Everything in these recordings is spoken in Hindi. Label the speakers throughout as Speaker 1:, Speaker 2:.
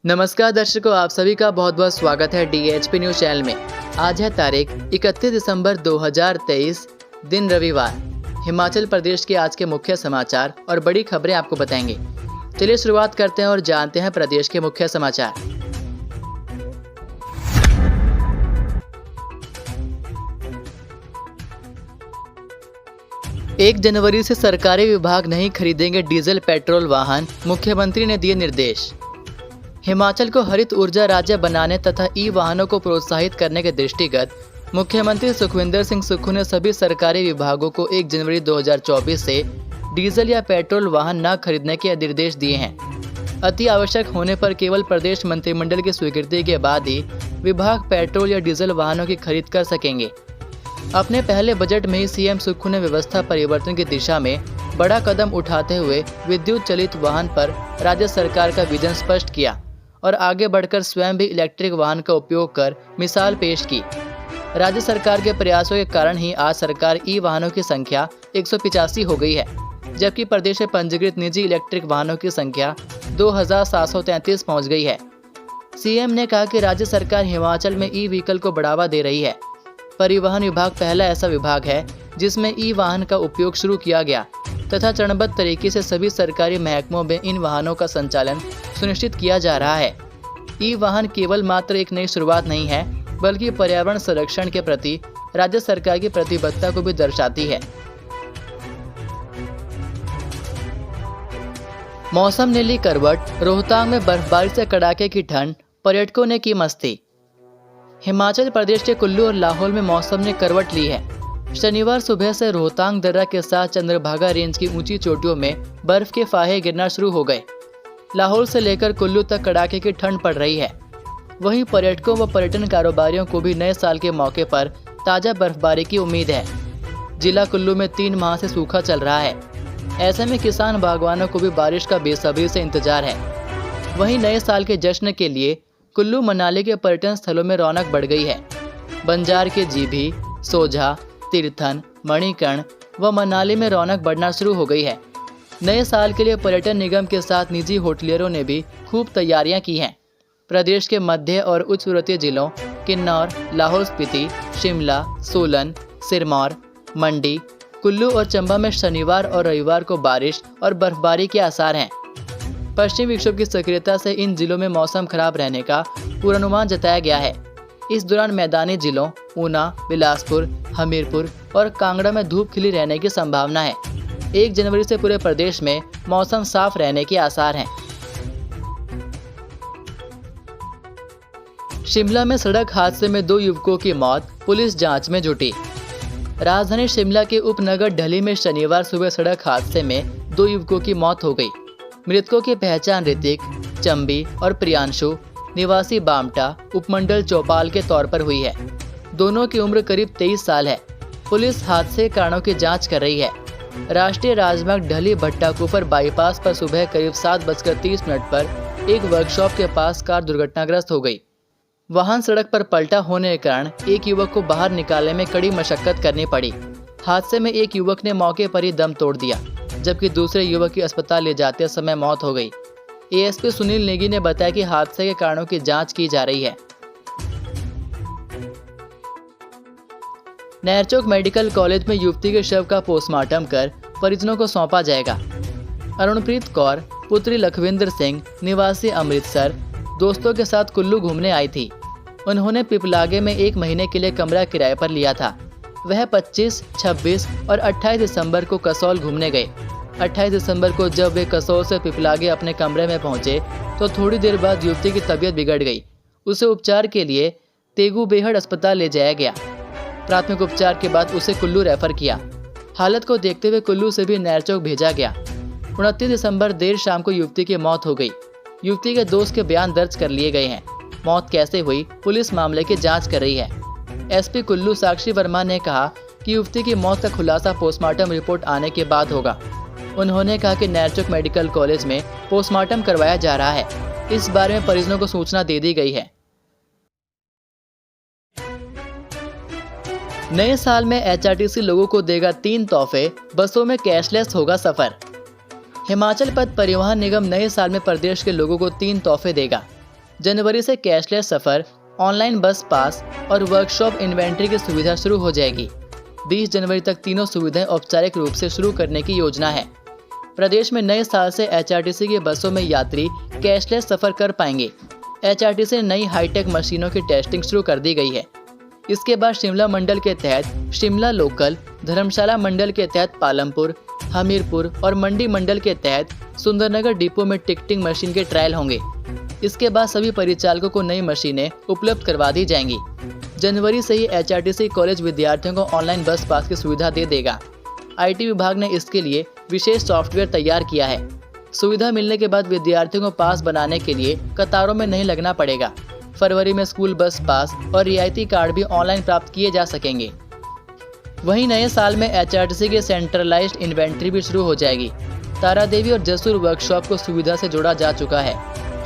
Speaker 1: नमस्कार दर्शकों, आप सभी का बहुत बहुत स्वागत है DHP न्यूज चैनल में। आज है तारीख 31 दिसंबर 2023, दिन रविवार। हिमाचल प्रदेश के आज के मुख्य समाचार और बड़ी खबरें आपको बताएंगे। चलिए शुरुआत करते हैं और जानते हैं प्रदेश के मुख्य समाचार। 1 जनवरी से सरकारी विभाग नहीं खरीदेंगे डीजल पेट्रोल वाहन, मुख्यमंत्री ने दिए निर्देश। हिमाचल को हरित ऊर्जा राज्य बनाने तथा ई वाहनों को प्रोत्साहित करने के दृष्टिगत मुख्यमंत्री सुखविंदर सिंह सुक्खू ने सभी सरकारी विभागों को 1 जनवरी 2024 से डीजल या पेट्रोल वाहन न खरीदने के निर्देश दिए हैं। अति आवश्यक होने पर केवल प्रदेश मंत्रिमंडल की स्वीकृति के बाद ही विभाग पेट्रोल या डीजल वाहनों की खरीद कर सकेंगे। अपने पहले बजट में ही सीएम सुक्खू ने व्यवस्था परिवर्तन की दिशा में बड़ा कदम उठाते हुए विद्युत चलित वाहन पर राज्य सरकार का विजन स्पष्ट किया और आगे बढ़कर स्वयं भी इलेक्ट्रिक वाहन का उपयोग कर मिसाल पेश की। राज्य सरकार के प्रयासों के कारण ही आज सरकार ई वाहनों की संख्या 185 हो गई है, जबकि प्रदेश में पंजीकृत निजी इलेक्ट्रिक वाहनों की संख्या 2733 पहुंच गई है। सीएम ने कहा कि राज्य सरकार हिमाचल में ई व्हीकल को बढ़ावा दे रही है। परिवहन विभाग पहला ऐसा विभाग है जिसमें ई वाहन का उपयोग शुरू किया गया तथा चरणबद्ध तरीके से सभी सरकारी महकमों में इन वाहनों का संचालन सुनिश्चित किया जा रहा है। ई वाहन केवल मात्र एक नई शुरुआत नहीं है, बल्कि पर्यावरण संरक्षण के प्रति राज्य सरकार की प्रतिबद्धता को भी दर्शाती है। मौसम ने ली करवट, रोहतांग में बर्फबारी से कड़ाके की ठंड, पर्यटकों ने की मस्ती। हिमाचल प्रदेश के कुल्लू और लाहौल में मौसम ने करवट ली है। शनिवार सुबह से रोहतांग दर्रा के साथ चंद्रभागा रेंज की ऊंची चोटियों में बर्फ के फाहे गिरना शुरू हो गए। लाहौल से लेकर कुल्लू तक कड़ाके की ठंड पड़ रही है। वहीं पर्यटकों व पर्यटन कारोबारियों को भी नए साल के मौके पर ताजा बर्फबारी की उम्मीद है। जिला कुल्लू में 3 माह से सूखा चल रहा है। ऐसे में किसान बागवानों को भी बारिश का बेसब्री से इंतजार है। वहीं नए साल के जश्न के लिए कुल्लू मनाली के पर्यटन स्थलों में रौनक बढ़ गई है। बंजार के जीभी, सोझा, तीर्थन, मणिकर्ण व मनाली में रौनक बढ़ना शुरू हो गई है। नए साल के लिए पर्यटन निगम के साथ निजी होटलियरों ने भी खूब तैयारियां की हैं। प्रदेश के मध्य और उच्च पर्वतीय जिलों किन्नौर, लाहौल स्पीति, शिमला, सोलन, सिरमौर, मंडी, कुल्लू और चंबा में शनिवार और रविवार को बारिश और बर्फबारी के आसार हैं। पश्चिमी विक्षोभ की सक्रियता से इन जिलों में मौसम खराब रहने का पूर्वानुमान जताया गया है। इस दौरान मैदानी जिलों ऊना, बिलासपुर, हमीरपुर और कांगड़ा में धूप खिली रहने की संभावना है। 1 जनवरी से पूरे प्रदेश में मौसम साफ रहने के आसार हैं। शिमला में सड़क हादसे में 2 युवकों की मौत, पुलिस जांच में जुटी। राजधानी शिमला के उपनगर ढली में शनिवार सुबह सड़क हादसे में 2 युवकों की मौत हो गई। मृतकों की पहचान ऋतिक, चंबी और प्रियांशु निवासी बामटा, उपमंडल चौपाल के तौर पर हुई है। दोनों की उम्र करीब 23 साल है। पुलिस हादसे के कारणों की जांच कर रही है। राष्ट्रीय राजमार्ग ढली भट्टाकुफर बाईपास पर सुबह करीब 7:30 पर एक वर्कशॉप के पास कार दुर्घटनाग्रस्त हो गई। वाहन सड़क पर पलटा होने के कारण एक युवक को बाहर निकालने में कड़ी मशक्कत करनी पड़ी। हादसे में एक युवक ने मौके पर ही दम तोड़ दिया, जबकि दूसरे युवक की अस्पताल ले जाते समय मौत हो गई। एएसपी सुनील नेगी ने बताया कि हादसे के कारणों की जांच की जा रही है। नहरचौक मेडिकल कॉलेज में युवती के शव का पोस्टमार्टम कर परिजनों को सौंपा जाएगा। अरुणप्रीत कौर, पुत्री लखविंदर सिंह, निवासी अमृतसर, दोस्तों के साथ कुल्लू घूमने आई थी। उन्होंने पिपलागे में 1 महीने के लिए कमरा किराए पर लिया था। वह 25, 26 और 28 दिसंबर को कसौल घूमने गए। 28 दिसंबर को जब वे कसौल से पिपलागे अपने कमरे में पहुंचे तो थोड़ी देर बाद युवती की तबीयत बिगड़ गई। उसे उपचार के लिए तेगू बेहड़ अस्पताल ले जाया गया। प्राथमिक उपचार के बाद उसे कुल्लू रेफर किया। हालत को देखते हुए कुल्लू से भी नहरचौक भेजा गया। 29 दिसंबर देर शाम को युवती की मौत हो गई। युवती के दोस्त के बयान दर्ज कर लिए गए हैं। मौत कैसे हुई, पुलिस मामले की जांच कर रही है। एसपी कुल्लू साक्षी वर्मा ने कहा कि युवती की मौत का खुलासा पोस्टमार्टम रिपोर्ट आने के बाद होगा। उन्होंने कहा कि नहरचौक मेडिकल कॉलेज में पोस्टमार्टम करवाया जा रहा है। इस बारे में परिजनों को सूचना दे दी गई है। नए साल में एचआरटीसी लोगों को देगा 3 तोहफे, बसों में कैशलेस होगा सफर। हिमाचल पथ परिवहन निगम नए साल में प्रदेश के लोगों को 3 तोहफे देगा। जनवरी से कैशलेस सफर, ऑनलाइन बस पास और वर्कशॉप इन्वेंट्री की सुविधा शुरू हो जाएगी। 20 जनवरी तक तीनों सुविधाएं औपचारिक रूप से शुरू करने की योजना है। प्रदेश में नए साल से एचआरटीसी की बसों में यात्री कैशलेस सफर कर पाएंगे। एचआरटीसी ने नई हाईटेक मशीनों की टेस्टिंग शुरू कर दी गई है। इसके बाद शिमला मंडल के तहत शिमला लोकल, धर्मशाला मंडल के तहत पालमपुर, हमीरपुर और मंडी मंडल के तहत सुंदरनगर डिपो में टिकटिंग मशीन के ट्रायल होंगे। इसके बाद सभी परिचालकों को नई मशीनें उपलब्ध करवा दी जाएंगी। जनवरी से ही एचआरटीसी कॉलेज विद्यार्थियों को ऑनलाइन बस पास की सुविधा दे देगा। आईटी विभाग ने इसके लिए विशेष सॉफ्टवेयर तैयार किया है। सुविधा मिलने के बाद विद्यार्थियों को पास बनाने के लिए कतारों में नहीं लगना पड़ेगा। फरवरी में स्कूल बस पास और रियायती कार्ड भी ऑनलाइन प्राप्त किए जा सकेंगे। वहीं नए साल में एचआरटीसी की सेंट्रलाइज्ड इन्वेंट्री भी शुरू हो जाएगी। तारादेवी और जसूर वर्कशॉप को सुविधा से जोड़ा जा चुका है।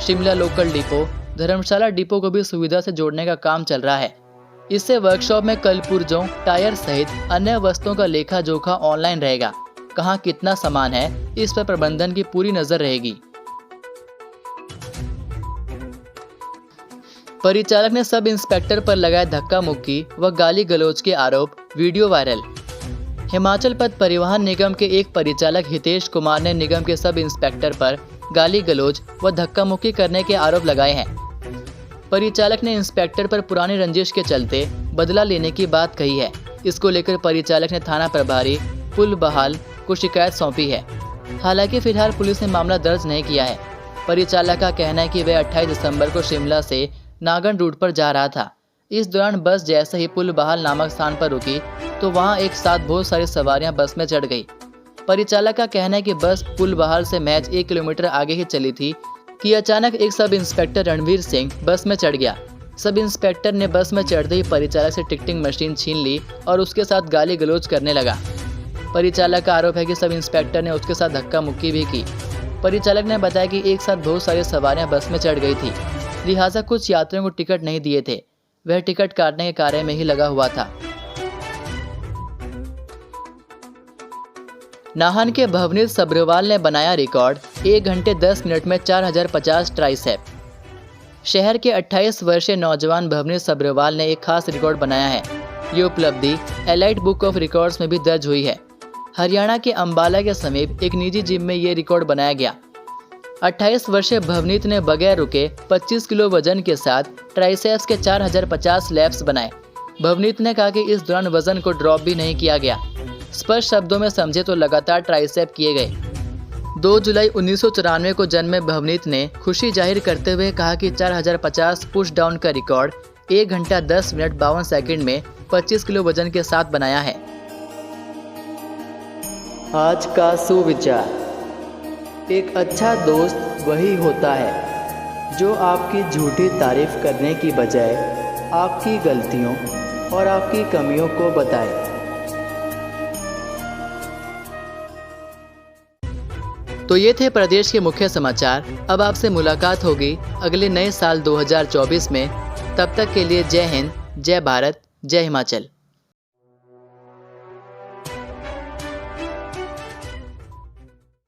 Speaker 1: शिमला लोकल डिपो, धर्मशाला डिपो को भी सुविधा से जोड़ने का काम चल रहा है। इससे वर्कशॉप में कल पुर्जों, टायर सहित अन्य वस्तुओं का लेखा जोखा ऑनलाइन रहेगा। कहाँ कितना सामान है, इस पर प्रबंधन की पूरी नजर रहेगी। परिचालक ने सब इंस्पेक्टर पर लगाए धक्का मुक्की व गाली गलौज के आरोप, वीडियो वायरल। हिमाचल पथ परिवहन निगम के एक परिचालक हितेश कुमार ने निगम के सब इंस्पेक्टर पर गाली गलौज व धक्का मुक्की करने के आरोप लगाए हैं। परिचालक ने इंस्पेक्टर पर पुरानी रंजिश के चलते बदला लेने की बात कही है। इसको लेकर परिचालक ने थाना प्रभारी पुल बहाल को शिकायत सौंपी है। हालांकि फिलहाल पुलिस ने मामला दर्ज नहीं किया है। परिचालक का कहना है कि वह 28 दिसंबर को शिमला से नागन रूट पर जा रहा था। इस दौरान बस जैसे ही पुल बहाल नामक स्थान पर रुकी तो वहां एक साथ बहुत सारी सवारियां बस में चढ़ गई। परिचालक का कहना है कि बस पुल बहाल से महज 1 किलोमीटर आगे ही चली थी कि अचानक एक सब इंस्पेक्टर रणवीर सिंह बस में चढ़ गया। सब इंस्पेक्टर ने बस में चढ़ते ही परिचालक से टिकटिंग मशीन छीन ली और उसके साथ गाली गलौज करने लगा। परिचालक का आरोप है कि सब इंस्पेक्टर ने उसके साथ धक्का मुक्की भी की। परिचालक ने बताया कि एक साथ बहुत सारी सवारियां बस में चढ़ गई थी, लिहाजा कुछ यात्रियों को टिकट नहीं दिए थे। वह टिकट काटने के कार्य में ही लगा हुआ था। नाहन के भवनीत सब्रवाल ने बनाया रिकॉर्ड, 1 घंटे 10 मिनट में 4050 ट्राइसेप। शहर के 28 वर्षीय नौजवान भवनीत सब्रवाल ने एक खास रिकॉर्ड बनाया है। ये उपलब्धि एलाइट बुक ऑफ रिकॉर्ड्स में भी दर्ज हुई है। हरियाणा के अंबाला के समीप एक निजी जिम में ये रिकॉर्ड बनाया गया। 28 वर्षीय भवनीत ने बगैर रुके 25 किलो वजन के साथ ट्राइसेप्स के 4050 लैप्स बनाए। भवनीत ने कहा कि इस दौरान वजन को ड्रॉप भी नहीं किया गया। स्पष्ट शब्दों में समझे तो लगातार ट्राइसेप किए गए। 2 जुलाई 1994 को जन्मे भवनीत ने खुशी जाहिर करते हुए कहा कि 4050 पुश डाउन का रिकॉर्ड 1 घंटा 10 मिनट 52 सेकंड में 25 किलो वजन के साथ बनाया है। आज का सुविचार, एक अच्छा दोस्त वही होता है जो आपकी झूठी तारीफ करने की बजाय आपकी गलतियों और आपकी कमियों को बताए। तो ये थे प्रदेश के मुख्य समाचार। अब आपसे मुलाकात होगी अगले नए साल 2024 में। तब तक के लिए जय हिंद, जय भारत, जय हिमाचल।